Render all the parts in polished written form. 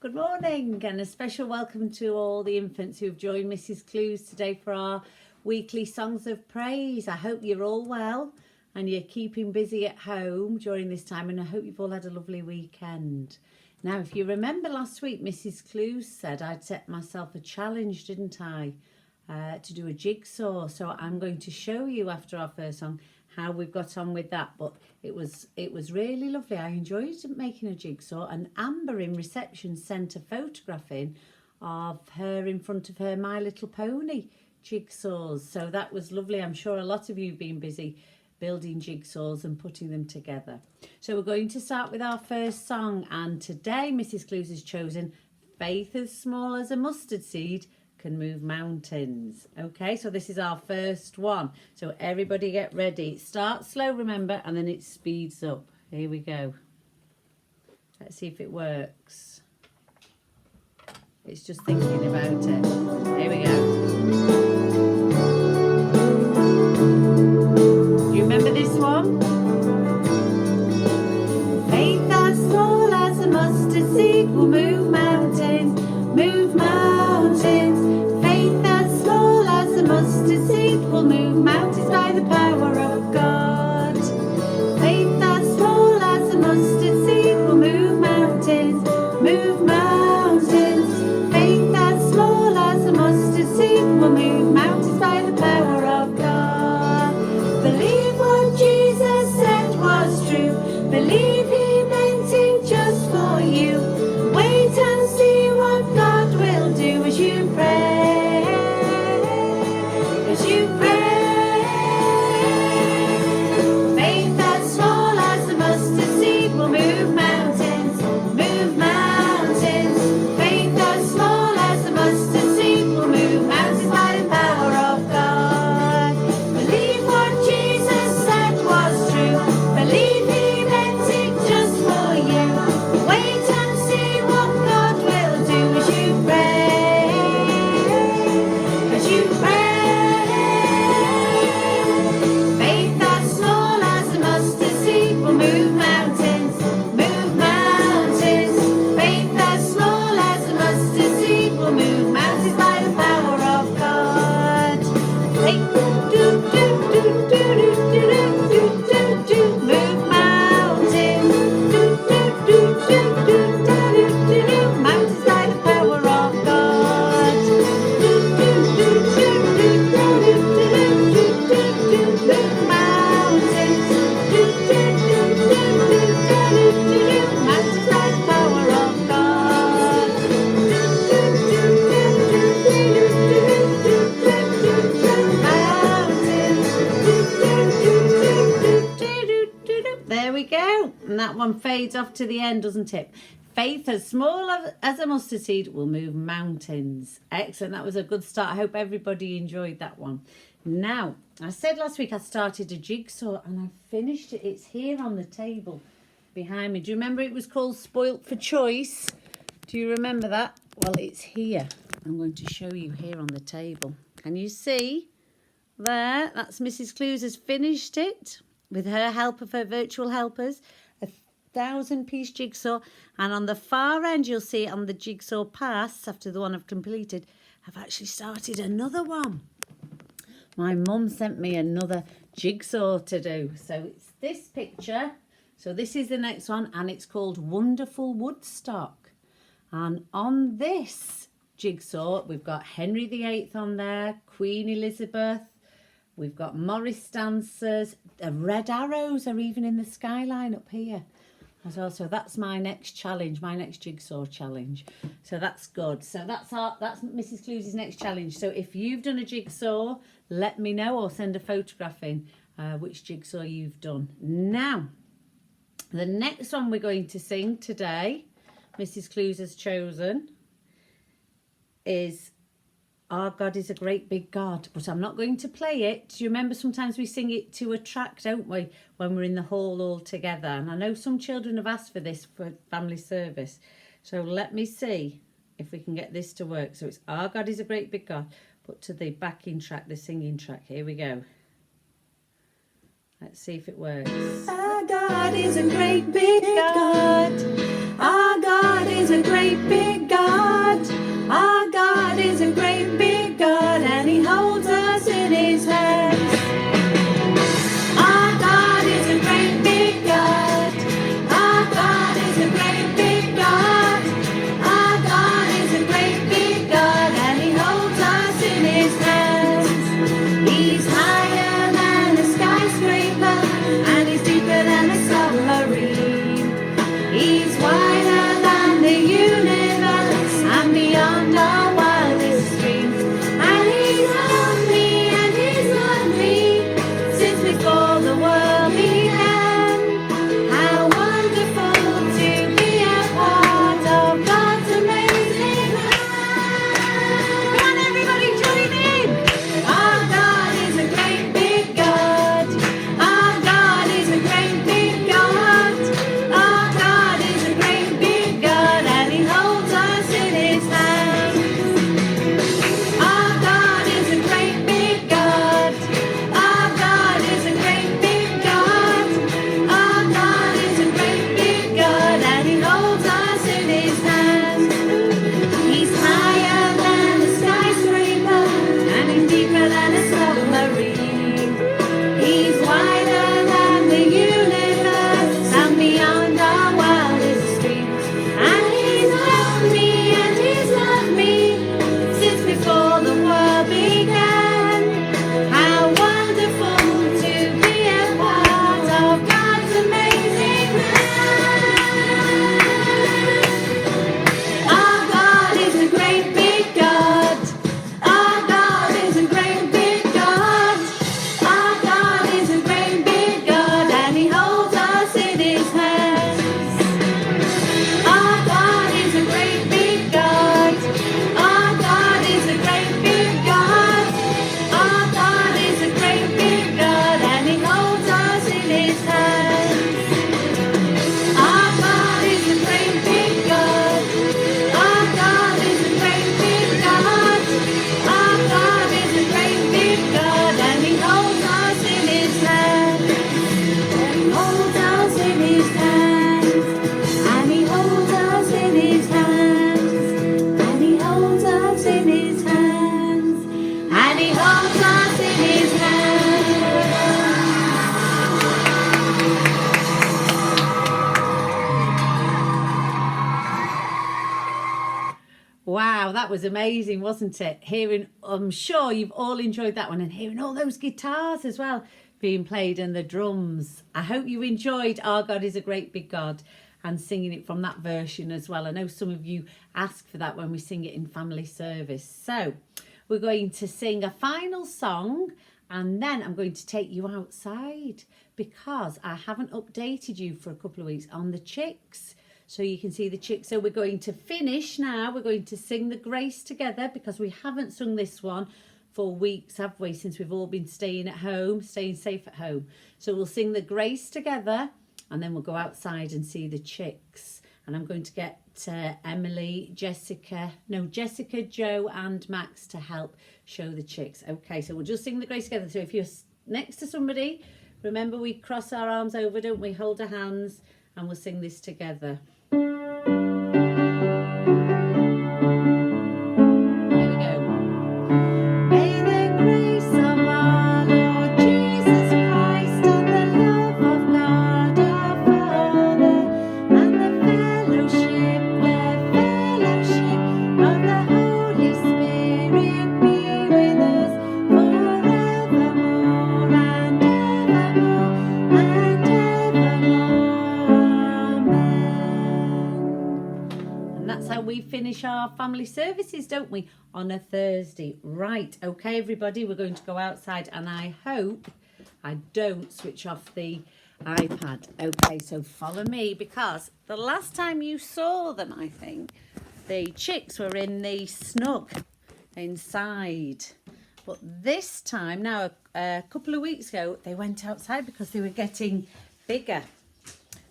Good morning, and a special welcome to all the infants who've joined Mrs. Clues today for our weekly Songs of Praise. I hope you're all well and you're keeping busy at home during this time, and I hope you've all had a lovely weekend. Now, if you remember last week, Mrs. Clues said I'd set myself a challenge, didn't I, to do a jigsaw. So I'm going to show you after our first song how we've got on with that, but it was really lovely. I enjoyed making a jigsaw, and Amber in reception sent a photograph in of her in front of her My Little Pony jigsaws, so that was lovely. I'm sure a lot of you have been busy building jigsaws and putting them together. So we're going to start with our first song, and today Mrs. Clues has chosen Faith as Small as a Mustard Seed Can Move Mountains. Okay, so this is our first one, so everybody get ready. It starts slow, remember, and then it speeds up. Here we go. Let's see if it works. It's just thinking about it. Here we go. Do you remember this one? Faith as small as a mustard seed will move mountains, move mountains. Mustard seed will move mountains by the power of God. Faith as small as a mustard seed will move mountains, move mountains. Faith as small as a mustard seed will move mountains by the power of God. Believe what Jesus said was true. Believe he meant it just for you. Wait and see what God will do as you pray. You pray. Faith as small as the mustard seed will move mountains, move mountains. Faith as small as the mustard seed will move mountains by the power of God. Believe what Jesus said was true. Believe he meant it just for you. Wait and see what God will do as you pray. As you pray. There we go, and that one fades off to the end, doesn't it? Faith as small as a mustard seed will move mountains. Excellent, that was a good start. I hope everybody enjoyed that one. Now, I said last week I started a jigsaw and I finished it. It's here on the table behind me. Do you remember it was called Spoilt for Choice? Do you remember that? Well, it's here. I'm going to show you here on the table. Can you see? There, that's Mrs. Clues has finished it with her help of her virtual helpers, 1,000-piece jigsaw, and on the far end you'll see on the jigsaw pass, after the one I've completed, I've actually started another one. My mum sent me another jigsaw to do, so it's this picture. So this is the next one, and it's called Wonderful Woodstock. And on this jigsaw we've got Henry VIII on there, Queen Elizabeth, we've got Morris dancers, the red arrows are even in the skyline up here as well. So that's my next challenge, my next jigsaw challenge. So that's good. So that's Mrs. Clues' next challenge. So if you've done a jigsaw, let me know or send a photograph in which jigsaw you've done. Now, the next one we're going to sing today, Mrs. Clues has chosen, is Our God is a Great Big God, but I'm not going to play it. Do you remember sometimes we sing it to a track, don't we, when we're in the hall all together? And I know some children have asked for this for family service. So let me see if we can get this to work. So it's Our God is a Great Big God, but to the backing track, the singing track. Here we go. Let's see if it works. Our God is a great big God. Our God is a great big He's wider than the universe and beyond our wildest dreams. And he's loved me and he's loved me since before the world began. How wonderful to be a part of God's amazing plan. Come on everybody, join in. Our God is a great big God. Our God is a great big God. Our God is a great big God, and he holds us in his hands. Our God is a great big God. Our God is a great big God. Our God is a great big God, and he holds us in his hands. He's higher than a skyscraper, and he's deeper than a submarine. He's wider than the universe and beyond our wildest dreams. And he's loved me and he's loved me since before the world began. How wonderful to be a part of God's amazing plan. Our God is a great big God. Our God is a great big God. Our God is a great big God, and he holds us in his hands. Our God is a great big God. Our God is a great big God. Our God is a great big God, and he holds us in his hands. Our God is a great big God. Our God is a great big God. Our God is a great big God, and he holds us in his hands. And he holds us in his hands. And he holds us in his hands. And he holds us in his hands. And he holds us in his hands. Wow, that was amazing, wasn't it? Hearing, I'm sure you've all enjoyed that one, and hearing all those guitars as well being played and the drums. I hope you enjoyed Our God is a Great Big God and singing it from that version as well. I know some of you ask for that when we sing it in family service. So we're going to sing a final song, and then I'm going to take you outside because I haven't updated you for a couple of weeks on the chicks. So you can see the chicks. So we're going to finish now. We're going to sing the grace together because we haven't sung this one for weeks, have we? Since we've all been staying at home, staying safe at home. So we'll sing the grace together, and then we'll go outside and see the chicks. And I'm going to get Emily, Jessica, Joe and Max to help show the chicks. Okay, so we'll just sing the grace together. So if you're next to somebody, remember we cross our arms over, don't we? Hold our hands, and we'll sing this together. Here we go. May the grace of our Lord Jesus Christ and the love of God our Father and the fellowship of the Holy Spirit be with us forevermore and evermore and evermore. Amen. And that's how we finish our family services, don't we? On a Thursday. Right, okay everybody, we're going to go outside, and I hope I don't switch off the iPad. Okay, so follow me, because the last time you saw them, I think, the chicks were in the snug inside. But this time, now a couple of weeks ago, they went outside because they were getting bigger.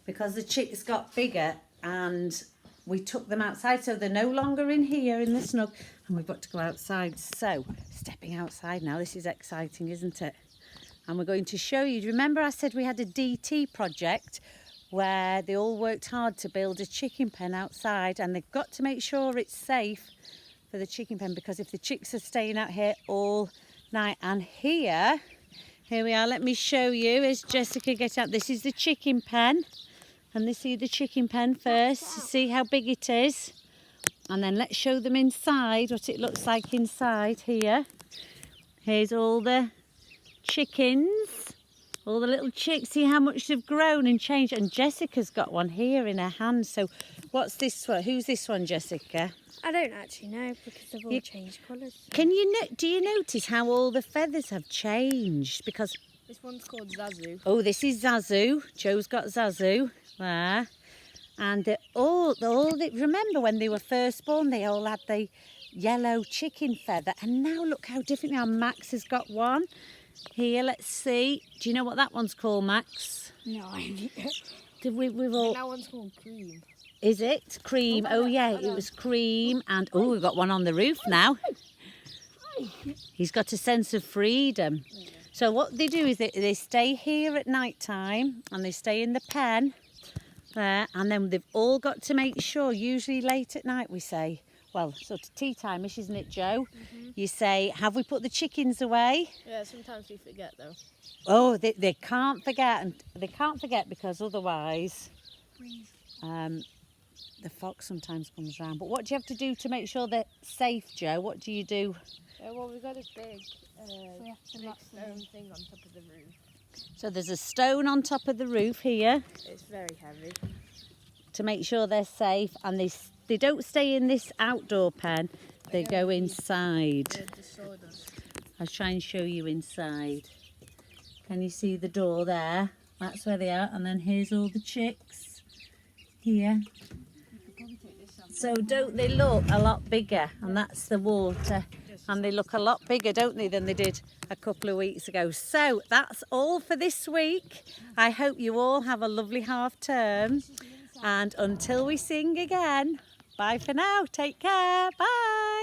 Because the chicks got bigger, and we took them outside, so they're no longer in here in the snug, and we've got to go outside. So stepping outside now, this is exciting, isn't it? And we're going to show you. Do you remember I said we had a DT project where they all worked hard to build a chicken pen outside, and they've got to make sure it's safe for the chicken pen, because if the chicks are staying out here all night. And here we are, let me show you as Jessica gets out. This is the chicken pen. And this is the chicken pen first, to see how big it is. And then let's show them inside, what it looks like inside here. Here's all the chickens. All the little chicks, see how much they've grown and changed. And Jessica's got one here in her hand. So what's this one? Who's this one, Jessica? I don't actually know because they've all changed colours. Can you do you notice how all the feathers have changed? Because This one's called Zazu. oh, this is Zazu. Joe's got Zazu there. And remember when they were first born, they all had the yellow chicken feather. And now look how different they are. Max has got one. Here, let's see. Do you know what that one's called, Max? No, I We've all... That one's called Cream. Is it? Cream. Oh, yeah, it was Cream. And, oh, we've got one on the roof now. He's got a sense of freedom. So what they do is they stay here at night time and they stay in the pen there, and then they've all got to make sure, usually late at night we say, well, sort of tea time-ish, isn't it, Joe? You say, have we put the chickens away? Yeah, sometimes we forget though. Oh, they can't forget, and they can't forget because otherwise the fox sometimes comes round. But what do you have to do to make sure they're safe, Joe? What do you do? Well, we've got a big stone thing on top of the roof. So there's a stone on top of the roof here It's very heavy. to make sure they're safe, and they don't stay in this outdoor pen, they go inside. The sawdust. I'll try and show you inside. Can you see the door there? That's where they are, and then here's all the chicks here. So don't they look a lot bigger? And that's the water. And they look a lot bigger, don't they, than they did a couple of weeks ago. So that's all for this week. I hope you all have a lovely half term. And until we sing again, bye for now. Take care. Bye.